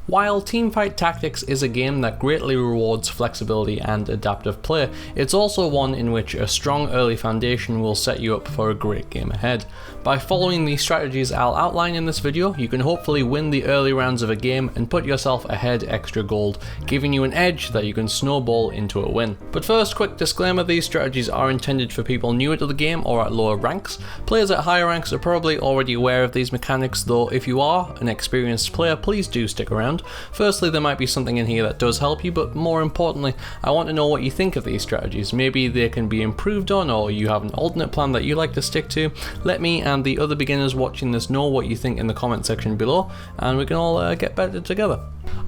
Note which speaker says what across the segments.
Speaker 1: While Teamfight Tactics is a game that greatly rewards flexibility and adaptive play, it's also one in which a strong early foundation will set you up for a great game ahead. By following the strategies I'll outline in this video, you can hopefully win the early rounds of a game and put yourself ahead extra gold, giving you an edge that you can snowball into a win. But first, quick disclaimer, these strategies are intended for people newer to the game or at lower ranks. Players at higher ranks are probably already aware of these mechanics, though if you are an experienced player, please do stick around. Firstly, there might be something in here that does help you, but more importantly, I want to know what you think of these strategies. Maybe they can be improved on, or you have an alternate plan that you like to stick to. Let me and the other beginners watching this know what you think in the comment section below, and we can all get better together.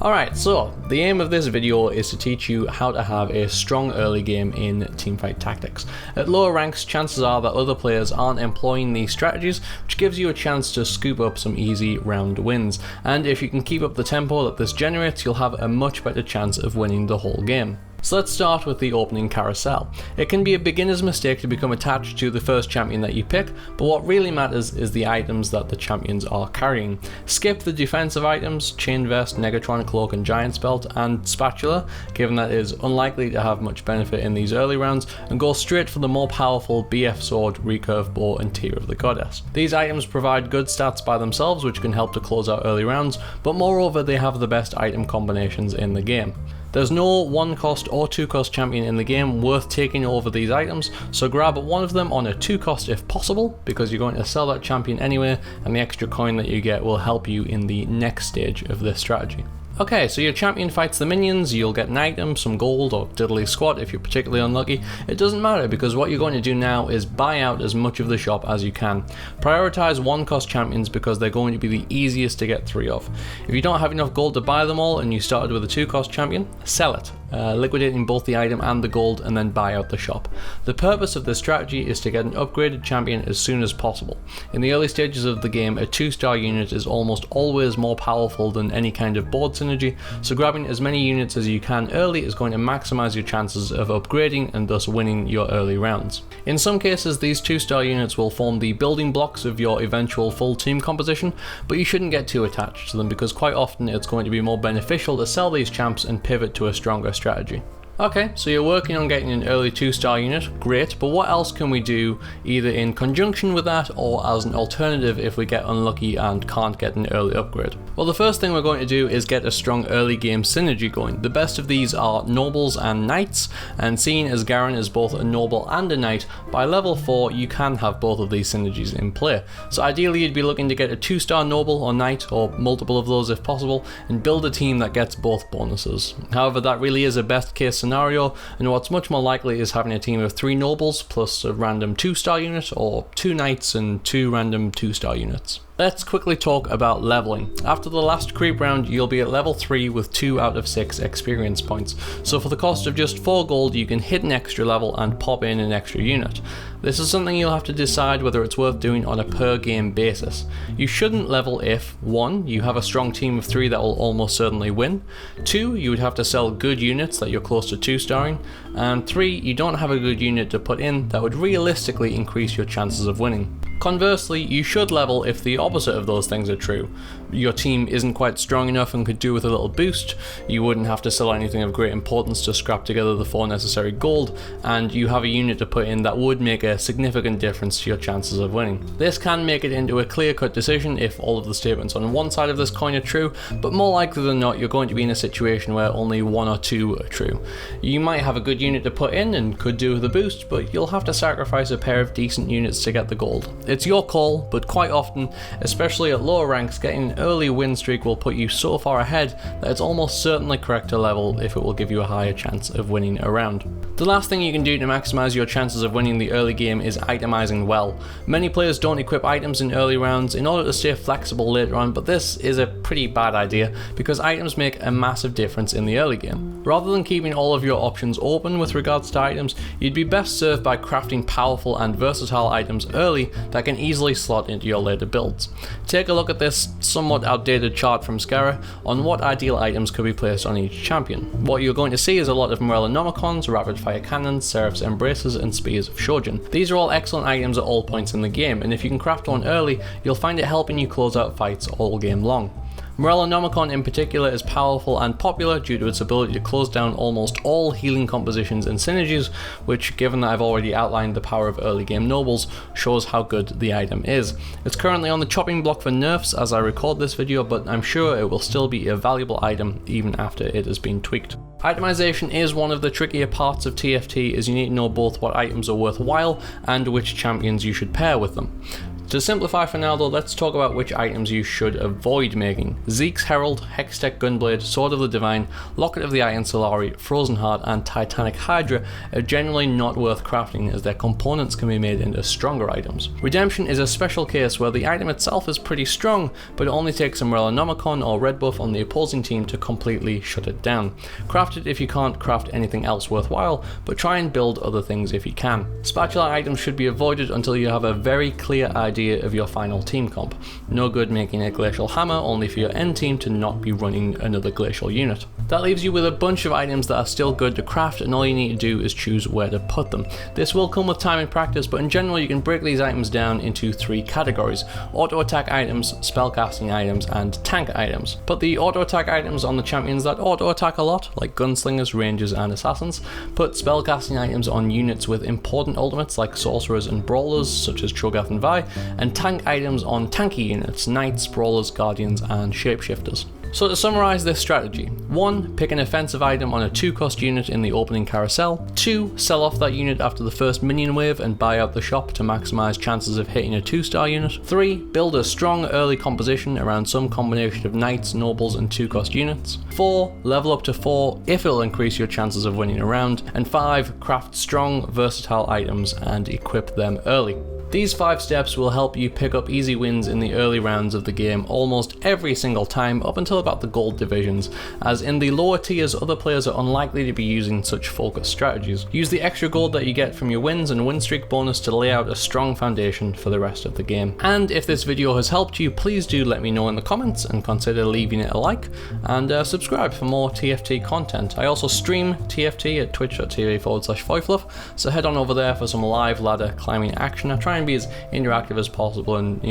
Speaker 1: Alright, so the aim of this video is to teach you how to have a strong early game in Teamfight Tactics. At lower ranks, chances are that other players aren't employing these strategies, which gives you a chance to scoop up some easy round wins, and if you can keep up the tempo that this generates, you'll have a much better chance of winning the whole game. So let's start with the opening carousel. It can be a beginner's mistake to become attached to the first champion that you pick, but what really matters is the items that the champions are carrying. Skip the defensive items, chain vest, negatron cloak and giant's belt, and spatula, given that it is unlikely to have much benefit in these early rounds, and go straight for the more powerful BF sword, recurve bow and tear of the goddess. These items provide good stats by themselves, which can help to close out early rounds, but moreover they have the best item combinations in the game. There's no 1 cost or 2 cost champion in the game worth taking over these items, so grab one of them on a 2 cost if possible, because you're going to sell that champion anyway, and the extra coin that you get will help you in the next stage of this strategy. Okay, so your champion fights the minions, you'll get an item, some gold, or diddly squat if you're particularly unlucky. It doesn't matter, because what you're going to do now is buy out as much of the shop as you can. Prioritize 1 cost champions because they're going to be the easiest to get 3 of. If you don't have enough gold to buy them all and you started with a 2 cost champion, sell it. Liquidating both the item and the gold, and then buy out the shop. The purpose of this strategy is to get an upgraded champion as soon as possible. In the early stages of the game, a 2-star unit is almost always more powerful than any kind of board synergy, so grabbing as many units as you can early is going to maximize your chances of upgrading and thus winning your early rounds. In some cases, these 2-star units will form the building blocks of your eventual full team composition, but you shouldn't get too attached to them because quite often it's going to be more beneficial to sell these champs and pivot to a stronger strategy. Okay, so you're working on getting an early 2-star unit, great, but what else can we do either in conjunction with that or as an alternative if we get unlucky and can't get an early upgrade? Well, the first thing we're going to do is get a strong early game synergy going. The best of these are nobles and knights, and seeing as Garen is both a noble and a knight, by level 4 you can have both of these synergies in play. So ideally you'd be looking to get a 2-star noble or knight, or multiple of those if possible, and build a team that gets both bonuses. However, that really is a best case scenario, and what's much more likely is having a team of 3 nobles plus a random 2-star unit, or 2 knights and 2 random 2-star units. Let's quickly talk about leveling. After the last creep round, you'll be at level 3 with 2 out of 6 experience points. So for the cost of just 4 gold, you can hit an extra level and pop in an extra unit. This is something you'll have to decide whether it's worth doing on a per game basis. You shouldn't level if 1. You have a strong team of 3 that will almost certainly win, 2. You would have to sell good units that you're close to 2-starring, and 3. You don't have a good unit to put in that would realistically increase your chances of winning. Conversely, you should level if the opposite of those things are true. Your team isn't quite strong enough and could do with a little boost, you wouldn't have to sell anything of great importance to scrap together the 4 necessary gold, and you have a unit to put in that would make a significant difference to your chances of winning. This can make it into a clear-cut decision if all of the statements on one side of this coin are true, but more likely than not you're going to be in a situation where only 1 or 2 are true. You might have a good unit to put in and could do with a boost, but you'll have to sacrifice a pair of decent units to get the gold. It's your call, but quite often, especially at lower ranks, getting an early win streak will put you so far ahead that it's almost certainly correct to level if it will give you a higher chance of winning a round. The last thing you can do to maximize your chances of winning the early game is itemizing well. Many players don't equip items in early rounds in order to stay flexible later on, but this is a pretty bad idea because items make a massive difference in the early game. Rather than keeping all of your options open with regards to items, you'd be best served by crafting powerful and versatile items early that can easily slot into your later builds. Take a look at this somewhat outdated chart from Skara on what ideal items could be placed on each champion. What you're going to see is a lot of Morellonomicons, rapid fire cannons, Seraph's embraces and spears of Shojin. These are all excellent items at all points in the game, and if you can craft one early, you'll find it helping you close out fights all game long. Morellonomicon in particular is powerful and popular due to its ability to close down almost all healing compositions and synergies, which, given that I've already outlined the power of early game nobles, shows how good the item is. It's currently on the chopping block for nerfs as I record this video, but I'm sure it will still be a valuable item even after it has been tweaked. Itemization is one of the trickier parts of TFT, as you need to know both what items are worthwhile and which champions you should pair with them. To simplify for now though, let's talk about which items you should avoid making. Zeke's Herald, Hextech Gunblade, Sword of the Divine, Locket of the Iron Solari, Frozen Heart and Titanic Hydra are generally not worth crafting as their components can be made into stronger items. Redemption is a special case where the item itself is pretty strong, but it only takes a Morellonomicon or red buff on the opposing team to completely shut it down. Craft it if you can't craft anything else worthwhile, but try and build other things if you can. Spatula items should be avoided until you have a very clear idea of your final team comp. No good making a glacial hammer only for your end team to not be running another glacial unit. That leaves you with a bunch of items that are still good to craft, and all you need to do is choose where to put them. This will come with time and practice, but in general you can break these items down into 3 categories: auto attack items, spellcasting items and tank items. Put the auto attack items on the champions that auto attack a lot, like gunslingers, rangers and assassins. Put spellcasting items on units with important ultimates like sorcerers and brawlers such as Cho'Gath and Vi, and tank items on tanky units, knights, brawlers, guardians and shapeshifters. So to summarise this strategy: 1. Pick an offensive item on a 2-cost unit in the opening carousel. 2. Sell off that unit after the first minion wave and buy out the shop to maximise chances of hitting a 2-star unit. 3. Build a strong early composition around some combination of knights, nobles and 2-cost units. 4. Level up to 4 if it'll increase your chances of winning a round. And 5. Craft strong, versatile items and equip them early. These 5 steps will help you pick up easy wins in the early rounds of the game almost every single time up until about the gold divisions, as in the lower tiers other players are unlikely to be using such focused strategies. Use the extra gold that you get from your wins and win streak bonus to lay out a strong foundation for the rest of the game. And if this video has helped you, please do let me know in the comments and consider leaving it a like, and subscribe for more TFT content. I also stream TFT at twitch.tv/Foyfluff, so head on over there for some live ladder climbing action. I try and be as interactive as possible and,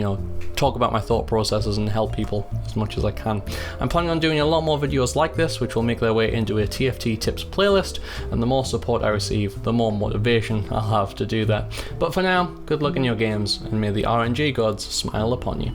Speaker 1: talk about my thought processes and help people as much as I can. I'm planning on doing a lot more videos like this, which will make their way into a TFT tips playlist, and the more support I receive, the more motivation I'll have to do that. But for now, good luck in your games, and may the RNG gods smile upon you.